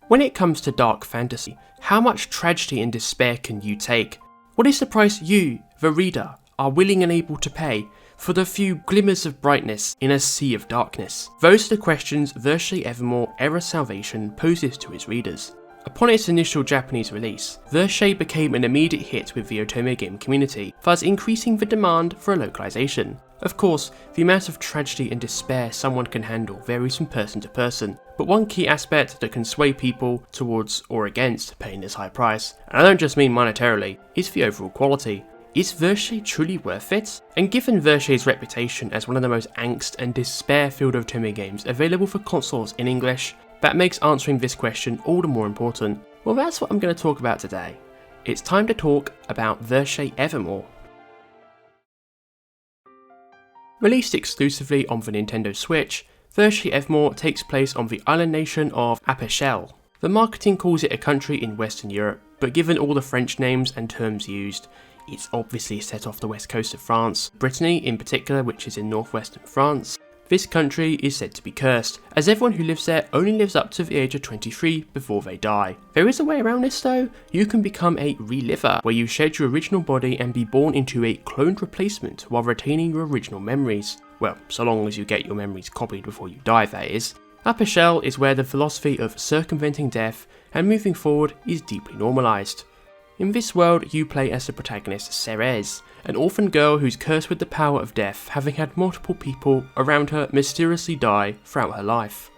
When it comes to dark fantasy, how much tragedy and despair can you take? What is the price you, the reader, are willing and able to pay for the few glimmers of brightness in a sea of darkness? Those are the questions Virche Evermore Era Salvation poses to his readers. Upon its initial Japanese release, Virche became an immediate hit with the otome game community, thus increasing the demand for a localization. Of course, the amount of tragedy and despair someone can handle varies from person to person, but one key aspect that can sway people towards or against paying this high price, and I don't just mean monetarily, is the overall quality. Is Virche truly worth it? And given Virche's reputation as one of the most angst and despair-filled otome games available for consoles in English, that makes answering this question all the more important. Well, that's what I'm going to talk about today. It's time to talk about Virche Evermore. Released exclusively on the Nintendo Switch, Virche Evermore takes place on the island nation of Aperchele. The marketing calls it a country in Western Europe, but given all the French names and terms used, it's obviously set off the west coast of France, Brittany in particular, which is in northwestern France. This country is said to be cursed, as everyone who lives there only lives up to the age of 23 before they die. There is a way around this though. You can become a reliver, where you shed your original body and be born into a cloned replacement while retaining your original memories. Well, so long as you get your memories copied before you die, that is. Aperchele is where the philosophy of circumventing death and moving forward is deeply normalised. In this world, you play as the protagonist Ceres, an orphan girl who's cursed with the power of death, having had multiple people around her mysteriously die throughout her life.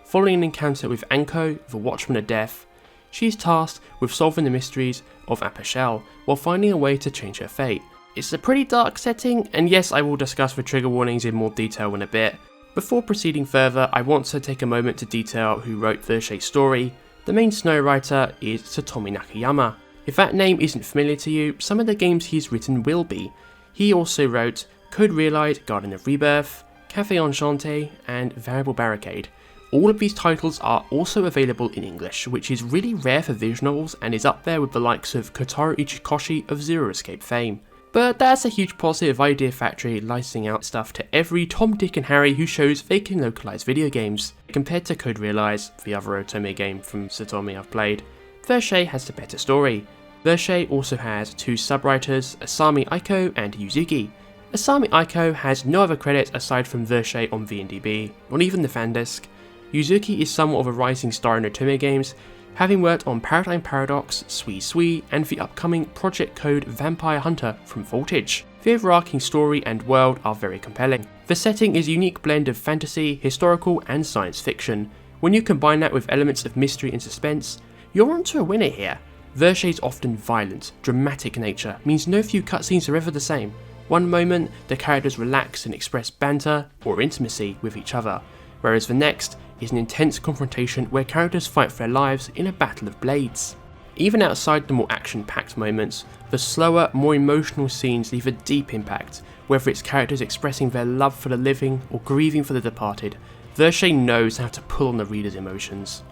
Following an encounter with Anko, the Watchman of Death, she is tasked with solving the mysteries of Aperchele while finding a way to change her fate. It's a pretty dark setting, and yes, I will discuss the trigger warnings in more detail in a bit. Before proceeding further, I want to take a moment to detail who wrote Virche's story. The main snow writer is Satomi Nakayama. If that name isn't familiar to you, some of the games he's written will be. He also wrote Code Realized, Garden of Rebirth, Café Enchanté, and Variable Barricade. All of these titles are also available in English, which is really rare for visual novels and is up there with the likes of Kotaro Ichikoshi of Zero Escape fame. But that's a huge positive Idea Factory licensing out stuff to every Tom, Dick and Harry who shows they can localize video games. Compared to Code Realized, the other otome game from Satomi I've played, Virche has the better story. Virche also has two sub-writers, Asami Aiko and Yuzuki. Asami Aiko has no other credits aside from Virche on VNDB, not even the fandesk. Yuzuki is somewhat of a rising star in otome games, having worked on Paradigm Paradox, Sui Sui, and the upcoming Project Code Vampire Hunter from Voltage. The overarching story and world are very compelling. The setting is a unique blend of fantasy, historical, and science fiction. When you combine that with elements of mystery and suspense, you're onto a winner here. Virche's often violent, dramatic nature means no few cutscenes are ever the same. One moment, the characters relax and express banter or intimacy with each other, whereas the next is an intense confrontation where characters fight for their lives in a battle of blades. Even outside the more action-packed moments, the slower, more emotional scenes leave a deep impact, whether it's characters expressing their love for the living or grieving for the departed. Virche knows how to pull on the reader's emotions.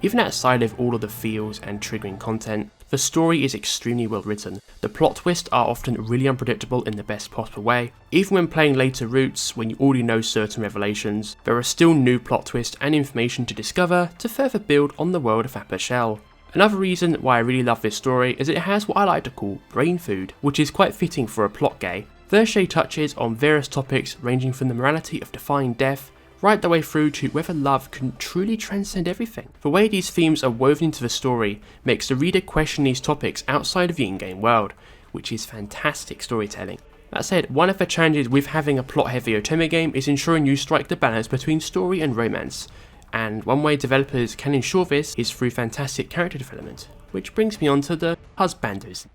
Even outside of all of the feels and triggering content, the story is extremely well written. The plot twists are often really unpredictable in the best possible way. Even when playing later routes, when you already know certain revelations, there are still new plot twists and information to discover to further build on the world of Aperchele. Another reason why I really love this story is it has what I like to call brain food, which is quite fitting for a plot gay. Virche touches on various topics ranging from the morality of defying death, right the way through to whether love can truly transcend everything. The way these themes are woven into the story makes the reader question these topics outside of the in-game world, which is fantastic storytelling. That said, one of the challenges with having a plot-heavy otome game is ensuring you strike the balance between story and romance, and one way developers can ensure this is through fantastic character development, which brings me on to the husbandos.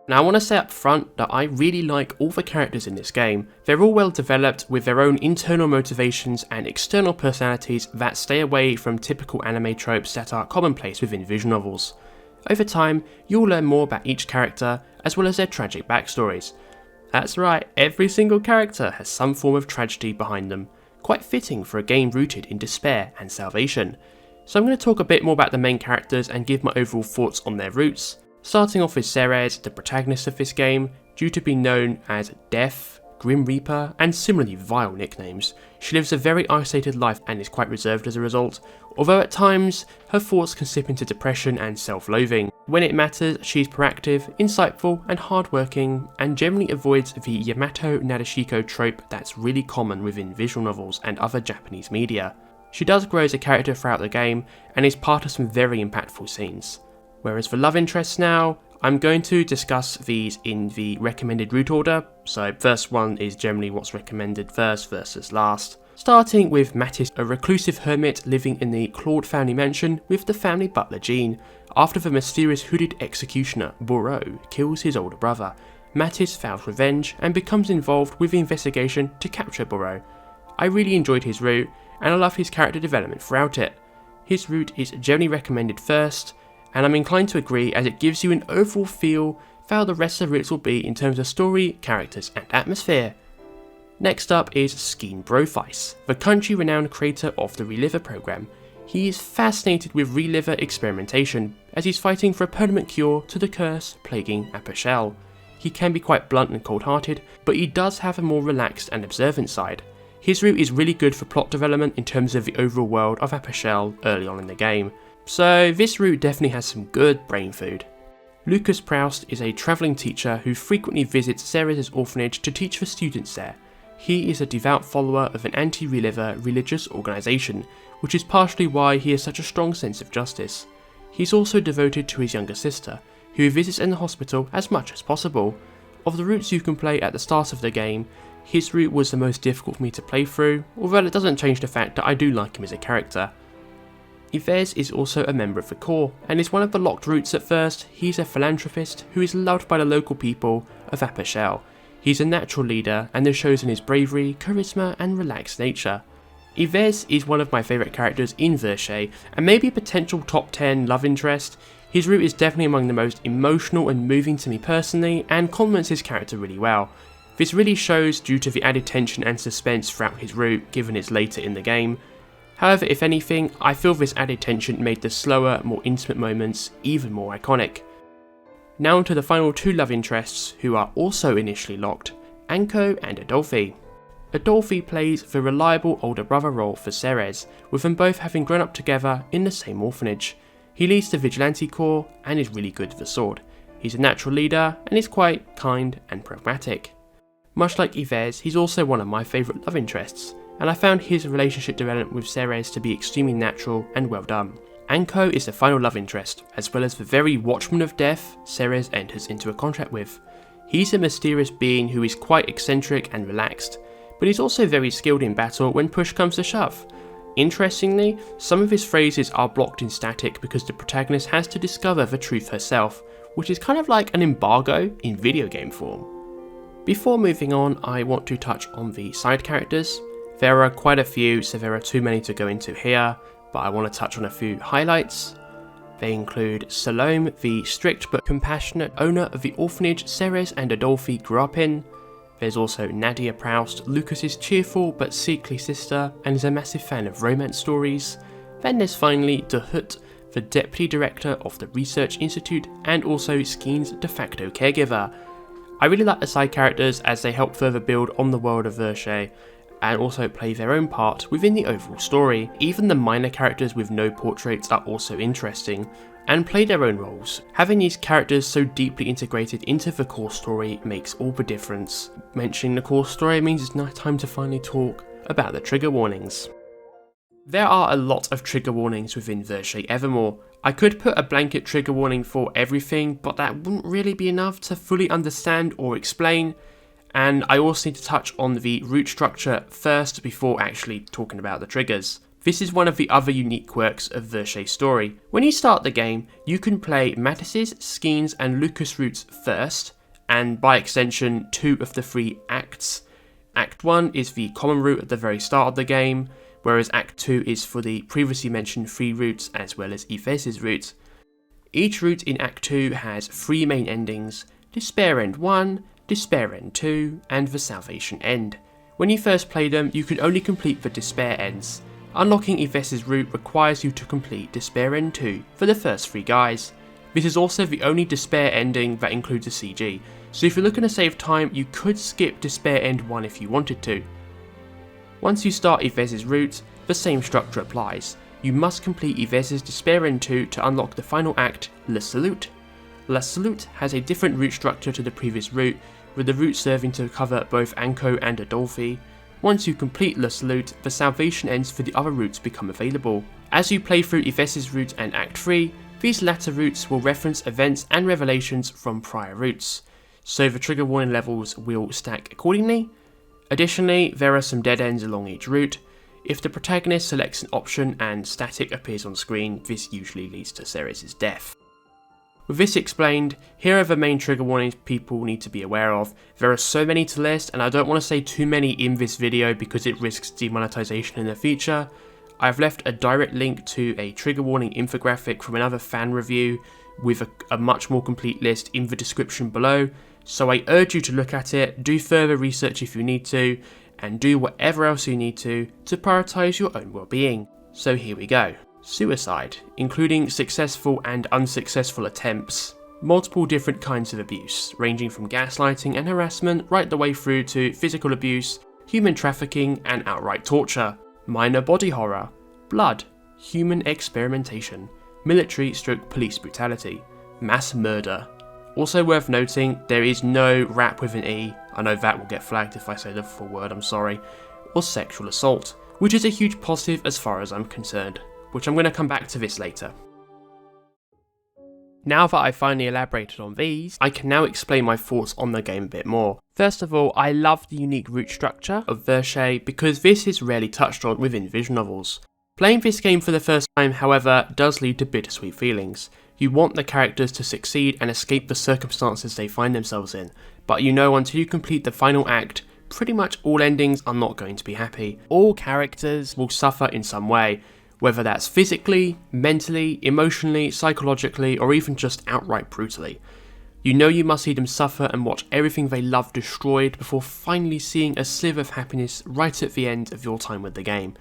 Now I want to say up front that I really like all the characters in this game. They're all well developed with their own internal motivations and external personalities that stay away from typical anime tropes that are commonplace within visual novels. Over time, you'll learn more about each character as well as their tragic backstories. That's right, every single character has some form of tragedy behind them, quite fitting for a game rooted in despair and salvation. So I'm going to talk a bit more about the main characters and give my overall thoughts on their roots. Starting off with Ceres, the protagonist of this game, due to be known as Death, Grim Reaper, and similarly vile nicknames. She lives a very isolated life and is quite reserved as a result, although at times her thoughts can slip into depression and self-loathing. When it matters, she's proactive, insightful, and hardworking, and generally avoids the Yamato Nadeshiko trope that's really common within visual novels and other Japanese media. She does grow as a character throughout the game, and is part of some very impactful scenes. Whereas for love interests now, I'm going to discuss these in the recommended route order, so first one is generally what's recommended first versus last. Starting with Mattis, a reclusive hermit living in the Claude family mansion with the family butler Jean. After the mysterious hooded executioner, Bourreau, kills his older brother, Mattis vows revenge and becomes involved with the investigation to capture Bourreau. I really enjoyed his route, and I love his character development throughout it. His route is generally recommended first, and I'm inclined to agree as it gives you an overall feel for how the rest of the routes will be in terms of story, characters and atmosphere. Next up is Skeen Brofeis, the country-renowned creator of the Reliver program. He is fascinated with Reliver experimentation, as he's fighting for a permanent cure to the curse plaguing Aperchele. He can be quite blunt and cold-hearted, but he does have a more relaxed and observant side. His route is really good for plot development in terms of the overall world of Aperchele early on in the game. So this route definitely has some good brain food. Lucas Proust is a travelling teacher who frequently visits Ceres' orphanage to teach the students there. He is a devout follower of an anti-Reliver religious organisation, which is partially why he has such a strong sense of justice. He's also devoted to his younger sister, who he visits in the hospital as much as possible. Of the routes you can play at the start of the game, his route was the most difficult for me to play through, although it doesn't change the fact that I do like him as a character. Yves is also a member of the Corps, and is one of the locked routes at first. He's a philanthropist who is loved by the local people of Aperchele. He's a natural leader, and this shows in his bravery, charisma and relaxed nature. Yves is one of my favourite characters in Virche, and maybe a potential top 10 love interest. His route is definitely among the most emotional and moving to me personally, and complements his character really well. This really shows due to the added tension and suspense throughout his route, given it's later in the game. However, if anything, I feel this added tension made the slower, more intimate moments even more iconic. Now onto the final two love interests, who are also initially locked, Anko and Adolphe. Adolphe plays the reliable older brother role for Ceres, with them both having grown up together in the same orphanage. He leads the Vigilante Corps and is really good with the sword. He's a natural leader and is quite kind and pragmatic. Much like Yves, he's also one of my favourite love interests, and I found his relationship development with Ceres to be extremely natural and well done. Anko is the final love interest, as well as the very Watchman of Death Ceres enters into a contract with. He's a mysterious being who is quite eccentric and relaxed, but he's also very skilled in battle when push comes to shove. Interestingly, some of his phrases are blocked in static because the protagonist has to discover the truth herself, which is kind of like an embargo in video game form. Before moving on, I want to touch on the side characters. There are quite a few, so there are too many to go into here, but I want to touch on a few highlights. They include Salome, the strict but compassionate owner of the orphanage Ceres and Adolphe grew up in. There's also Nadia Proust, Lucas's cheerful but sickly sister, and is a massive fan of romance stories. Then there's finally De Hut, the deputy director of the Research Institute and also Skeen's de facto caregiver. I really like the side characters as they help further build on the world of Virche, and also play their own part within the overall story. Even the minor characters with no portraits are also interesting, and play their own roles. Having these characters so deeply integrated into the core story makes all the difference. Mentioning the core story means it's now time to finally talk about the trigger warnings. There are a lot of trigger warnings within Virche Evermore. I could put a blanket trigger warning for everything, but that wouldn't really be enough to fully understand or explain. And I also need to touch on the route structure first before actually talking about the triggers. This is one of the other unique quirks of Virche's story. When you start the game, you can play Mattis's, Skeen's and Lucas routes first, and by extension 2 of the 3 acts. Act 1 is the common route at the very start of the game, whereas Act 2 is for the previously mentioned 3 routes as well as Yves' route. Each route in Act 2 has 3 main endings: Despair End 1, Despair End 2, and the Salvation End. When you first play them, you can only complete the Despair Ends. Unlocking Yves' route requires you to complete Despair End 2 for the first 3 guys. This is also the only Despair ending that includes a CG, so if you're looking to save time, you could skip Despair End 1 if you wanted to. Once you start Yves's route, the same structure applies. You must complete Yves's Despair End 2 to unlock the final act, Le Salute. Le Salute has a different route structure to the previous route, with the route serving to cover both Anko and Adolphi. Once you complete Le Salute, the salvation ends for the other routes become available. As you play through Yves's route and Act 3, these latter routes will reference events and revelations from prior routes, so the trigger warning levels will stack accordingly. Additionally, there are some dead ends along each route. If the protagonist selects an option and static appears on screen, this usually leads to Ceres' death. With this explained, here are the main trigger warnings people need to be aware of. There are so many to list, and I don't want to say too many in this video because it risks demonetization in the future. I've left a direct link to a trigger warning infographic from another fan review with a much more complete list in the description below, so I urge you to look at it, do further research if you need to, and do whatever else you need to prioritise your own well-being. So here we go. Suicide, including successful and unsuccessful attempts, multiple different kinds of abuse, ranging from gaslighting and harassment right the way through to physical abuse, human trafficking and outright torture, minor body horror, blood, human experimentation, military/police brutality, mass murder. Also worth noting, there is no rap with an E, I know that will get flagged if I say the full word, I'm sorry, or sexual assault, which is a huge positive as far as I'm concerned, which I'm going to come back to this later. Now that I've finally elaborated on these, I can now explain my thoughts on the game a bit more. First of all, I love the unique route structure of Virche because this is rarely touched on within visual novels. Playing this game for the first time, however, does lead to bittersweet feelings. You want the characters to succeed and escape the circumstances they find themselves in, but you know until you complete the final act, pretty much all endings are not going to be happy. All characters will suffer in some way, whether that's physically, mentally, emotionally, psychologically, or even just outright brutally. You know you must see them suffer and watch everything they love destroyed before finally seeing a sliver of happiness right at the end of your time with the game.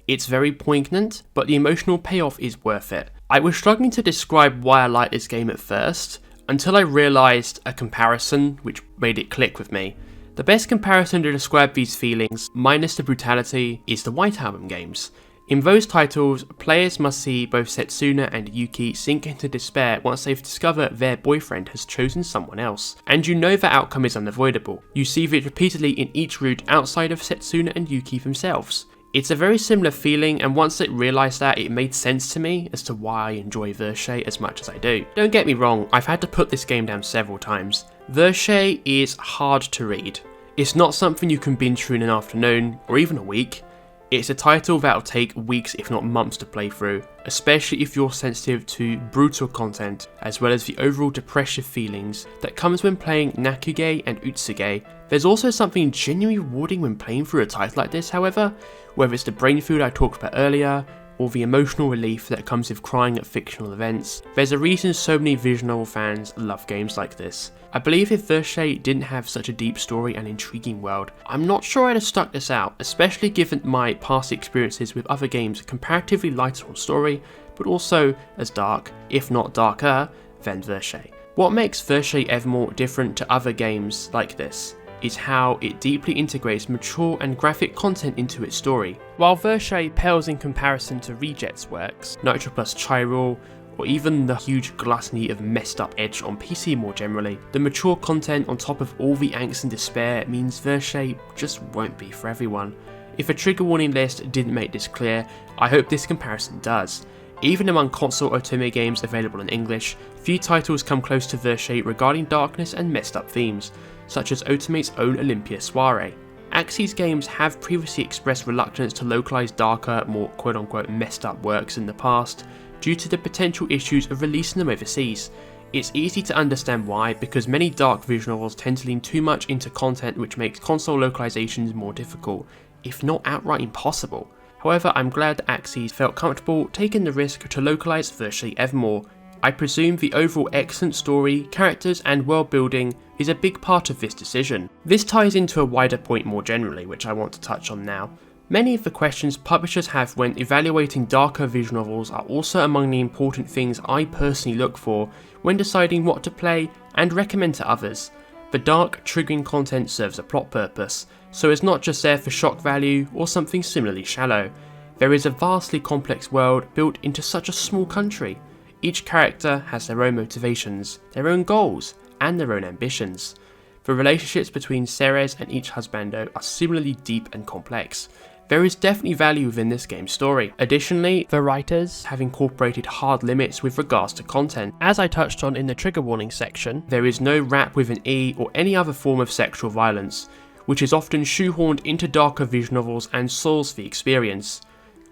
It's very poignant, but the emotional payoff is worth it. I was struggling to describe why I liked this game at first, until I realised a comparison which made it click with me. The best comparison to describe these feelings, minus the brutality, is the White Album games. In those titles, players must see both Setsuna and Yuki sink into despair once they've discovered their boyfriend has chosen someone else, and you know the outcome is unavoidable. You see it repeatedly in each route outside of Setsuna and Yuki themselves. It's a very similar feeling, and once I realised that, it made sense to me as to why I enjoy Virche as much as I do. Don't get me wrong, I've had to put this game down several times. Virche is hard to read. It's not something you can binge through in an afternoon, or even a week. It's a title that'll take weeks if not months to play through, especially if you're sensitive to brutal content, as well as the overall depressive feelings that comes when playing Nakuge and Utsuge. There's also something genuinely rewarding when playing through a title like this, however, whether it's the brain food I talked about earlier, or the emotional relief that comes with crying at fictional events. There's a reason so many visual novel fans love games like this. I believe if Virche didn't have such a deep story and intriguing world, I'm not sure I'd have stuck this out, especially given my past experiences with other games comparatively lighter on story, but also as dark, if not darker, than Virche. What makes Virche Evermore different to other games like this is how it deeply integrates mature and graphic content into its story. While Virche pales in comparison to Rejet's works, Nitro Plus Chiral, or even the huge gluttony of messed up Edge on PC more generally, the mature content on top of all the angst and despair means Virche just won't be for everyone. If a trigger warning list didn't make this clear, I hope this comparison does. Even among console otome games available in English, few titles come close to Virche regarding darkness and messed up themes, such as Otomate's own Olympia Soiree. Aksys Games have previously expressed reluctance to localise darker, more quote-unquote messed up works in the past, due to the potential issues of releasing them overseas. It's easy to understand why, because many dark visual novels tend to lean too much into content which makes console localizations more difficult, if not outright impossible. However, I'm glad that Aksys felt comfortable taking the risk to localise Virche Evermore. I presume the overall excellent story, characters and world building is a big part of this decision. This ties into a wider point more generally, which I want to touch on now. Many of the questions publishers have when evaluating darker visual novels are also among the important things I personally look for when deciding what to play and recommend to others. The dark, triggering content serves a plot purpose, so it's not just there for shock value or something similarly shallow. There is a vastly complex world built into such a small country. Each character has their own motivations, their own goals, and their own ambitions. The relationships between Ceres and each husbando are similarly deep and complex. There is definitely value within this game's story. Additionally, the writers have incorporated hard limits with regards to content. As I touched on in the trigger warning section, there is no rap with an E or any other form of sexual violence, which is often shoehorned into darker visual novels and soils the experience.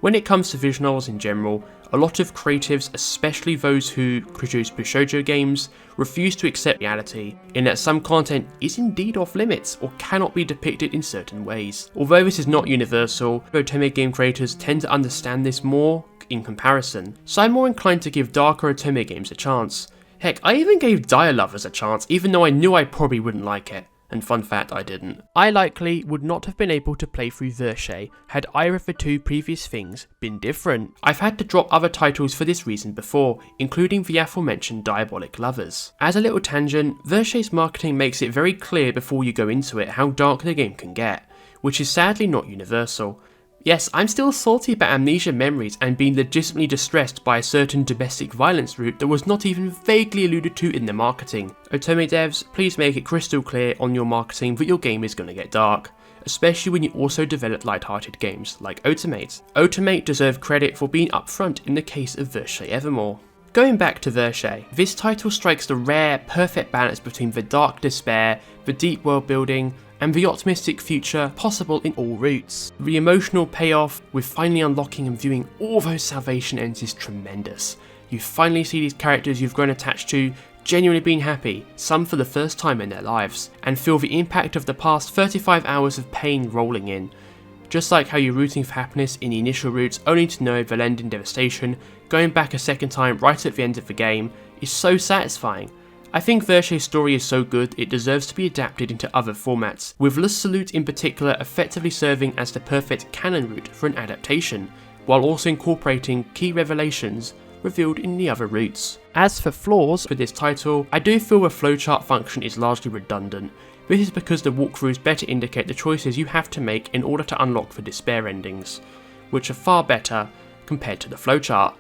When it comes to visual novels in general, a lot of creatives, especially those who produce shoujo games, refuse to accept reality in that some content is indeed off limits or cannot be depicted in certain ways. Although this is not universal, otome game creators tend to understand this more in comparison, so I'm more inclined to give darker otome games a chance. Heck, I even gave Dire Lovers a chance even though I knew I probably wouldn't like it. And fun fact, I didn't. I likely would not have been able to play through Virche had either of the two previous things been different. I've had to drop other titles for this reason before, including the aforementioned Diabolic Lovers. As a little tangent, Virche's marketing makes it very clear before you go into it how dark the game can get, which is sadly not universal. Yes, I'm still salty about amnesia memories and being legitimately distressed by a certain domestic violence route that was not even vaguely alluded to in the marketing. Otome devs, please make it crystal clear on your marketing that your game is going to get dark, especially when you also develop light-hearted games like Otomate. Otomate deserve credit for being upfront in the case of Virche Evermore. Going back to Virche, this title strikes the rare, perfect balance between the dark despair, the deep world building, and the optimistic future possible in all routes. The emotional payoff with finally unlocking and viewing all those salvation ends is tremendous. You finally see these characters you've grown attached to genuinely being happy, some for the first time in their lives, and feel the impact of the past 35 hours of pain rolling in. Just like how you're rooting for happiness in the initial routes only to know they'll end in devastation, going back a second time right at the end of the game is so satisfying. I think Virche's story is so good it deserves to be adapted into other formats, with Le Salute in particular effectively serving as the perfect canon route for an adaptation, while also incorporating key revelations revealed in the other routes. As for flaws for this title, I do feel the flowchart function is largely redundant. This is because the walkthroughs better indicate the choices you have to make in order to unlock the despair endings, which are far better compared to the flowchart.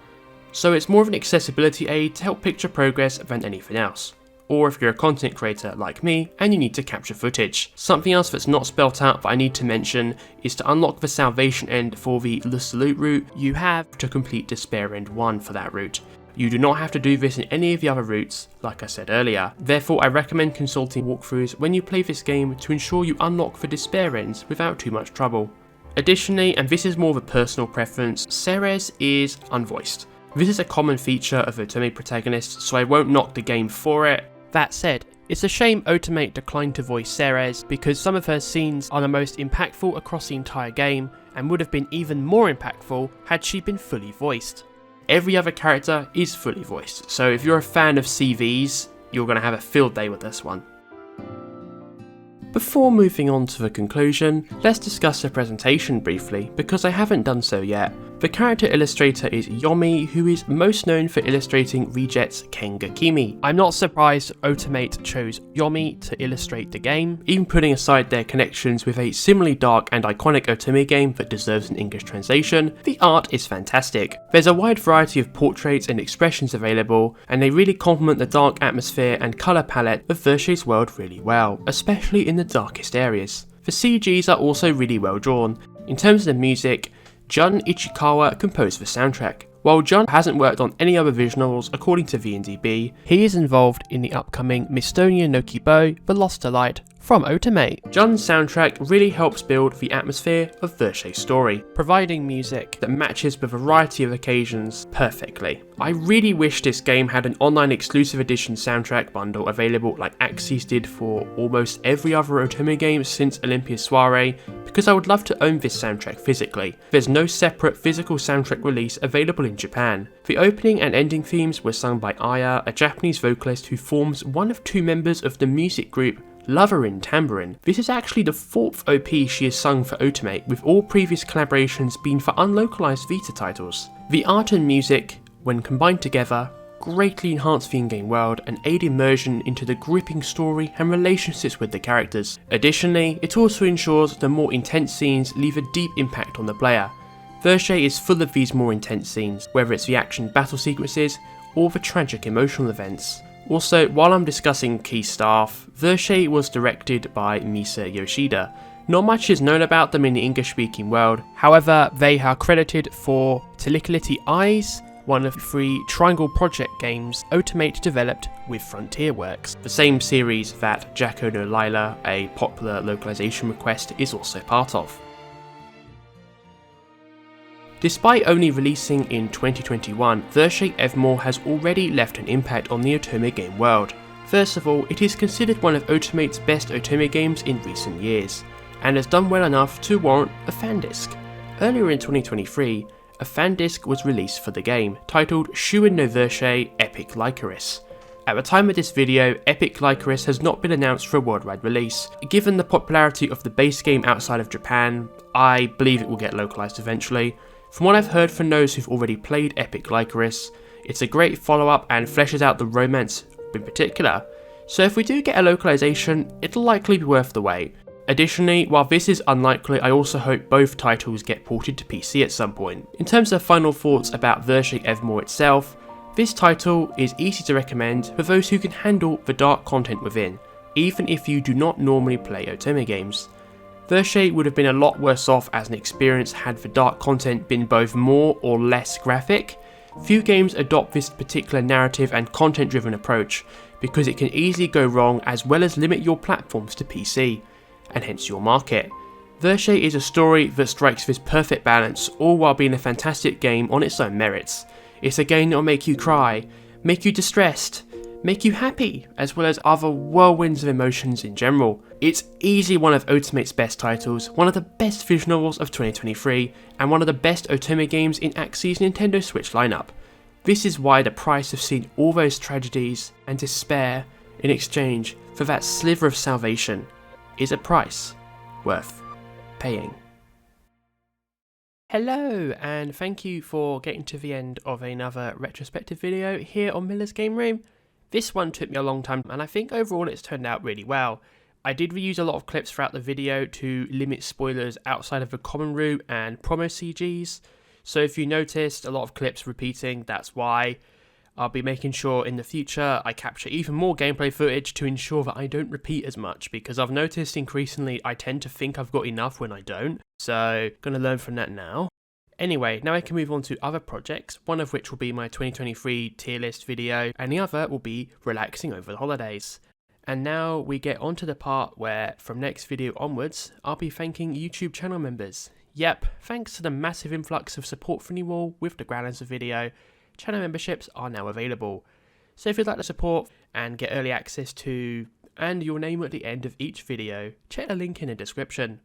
So it's more of an accessibility aid to help picture progress than anything else. Or if you're a content creator like me and you need to capture footage. Something else that's not spelt out but I need to mention is to unlock the salvation end for the Le Salute route, you have to complete Despair End 1 for that route. You do not have to do this in any of the other routes, like I said earlier. Therefore I recommend consulting walkthroughs when you play this game to ensure you unlock the Despair Ends without too much trouble. Additionally, and this is more of a personal preference, Ceres is unvoiced. This is a common feature of otome protagonists, so I won't knock the game for it. That said, it's a shame Otomate declined to voice Ceres because some of her scenes are the most impactful across the entire game and would have been even more impactful had she been fully voiced. Every other character is fully voiced, so if you're a fan of CVs, you're going to have a field day with this one. Before moving on to the conclusion, let's discuss the presentation briefly because I haven't done so yet. The character illustrator is Yomi, who is most known for illustrating Rejet's Kenga Kimi. I'm not surprised Otomate chose Yomi to illustrate the game, even putting aside their connections with a similarly dark and iconic otome game that deserves an English translation. The art is fantastic. There's a wide variety of portraits and expressions available, and they really complement the dark atmosphere and colour palette of Virche's world really well, especially in the darkest areas. The CGs are also really well drawn. In terms of the music, Jun Ichikawa composed the soundtrack. While Jun hasn't worked on any other visual novels according to VNDB, he is involved in the upcoming Mistonia no Kibo, The Lost Delight from Otomate. Jun's soundtrack really helps build the atmosphere of Virche's story, providing music that matches the variety of occasions perfectly. I really wish this game had an online exclusive edition soundtrack bundle available like Aksys did for almost every other otome game since Olympia Soiree, because I would love to own this soundtrack physically. There's no separate physical soundtrack release available in Japan. The opening and ending themes were sung by Aya, a Japanese vocalist who forms one of two members of the music group Lover in Tambourine. This is actually the 4th OP she has sung for Otomate, with all previous collaborations being for unlocalized Vita titles. The art and music, when combined together, greatly enhance the in-game world and aid immersion into the gripping story and relationships with the characters. Additionally, it also ensures the more intense scenes leave a deep impact on the player. Virche is full of these more intense scenes, whether it's the action battle sequences or the tragic emotional events. Also, while I'm discussing key staff, Virche was directed by Misa Yoshida. Not much is known about them in the English-speaking world, however they are credited for Tilikality Eyes, one of the 3 Triangle Project games Otomate developed with Frontier Works, the same series that Jacko no Lila, a popular localization request, is also part of. Despite only releasing in 2021, Virche Evermore has already left an impact on the otome game world. First of all, it is considered one of Otomate's best otome games in recent years, and has done well enough to warrant a fan disc. Earlier in 2023, a fan disc was released for the game, titled Shuen no Virche Epic Lycoris. At the time of this video, Epic Lycoris has not been announced for a worldwide release. Given the popularity of the base game outside of Japan, I believe it will get localized eventually. From what I've heard from those who've already played Epic Lycoris, it's a great follow-up and fleshes out the romance in particular, so if we do get a localization, it'll likely be worth the wait. Additionally, while this is unlikely, I also hope both titles get ported to PC at some point. In terms of final thoughts about Virche Evermore itself, this title is easy to recommend for those who can handle the dark content within, even if you do not normally play otome games. Virche would have been a lot worse off as an experience had the dark content been both more or less graphic. Few games adopt this particular narrative and content driven approach because it can easily go wrong as well as limit your platforms to PC, and hence your market. Virche is a story that strikes this perfect balance, all while being a fantastic game on its own merits. It's a game that will make you cry, make you distressed, make you happy, as well as other whirlwinds of emotions in general. It's easily one of Otomate's best titles, one of the best visual novels of 2023, and one of the best otome games in Aksys Nintendo Switch lineup. This is why the price of seeing all those tragedies and despair in exchange for that sliver of salvation is a price worth paying. Hello, and thank you for getting to the end of another retrospective video here on Milla's Game Room. This one took me a long time, and I think overall it's turned out really well. I did reuse a lot of clips throughout the video to limit spoilers outside of the common route and promo CGs, so if you noticed a lot of clips repeating, that's why. I'll be making sure in the future I capture even more gameplay footage to ensure that I don't repeat as much, because I've noticed increasingly I tend to think I've got enough when I don't, so gonna learn from that now. Anyway, now I can move on to other projects, one of which will be my 2023 tier list video, and the other will be relaxing over the holidays. And now we get on to the part where, from next video onwards, I'll be thanking YouTube channel members. Yep, thanks to the massive influx of support from you all with the Grand Answer video, channel memberships are now available. So if you'd like to support and get early access to, and your name at the end of each video, check the link in the description.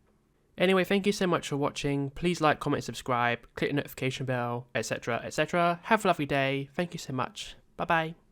Anyway, thank you so much for watching. Please like, comment, subscribe, click the notification bell, etc, etc. Have a lovely day. Thank you so much. Bye bye.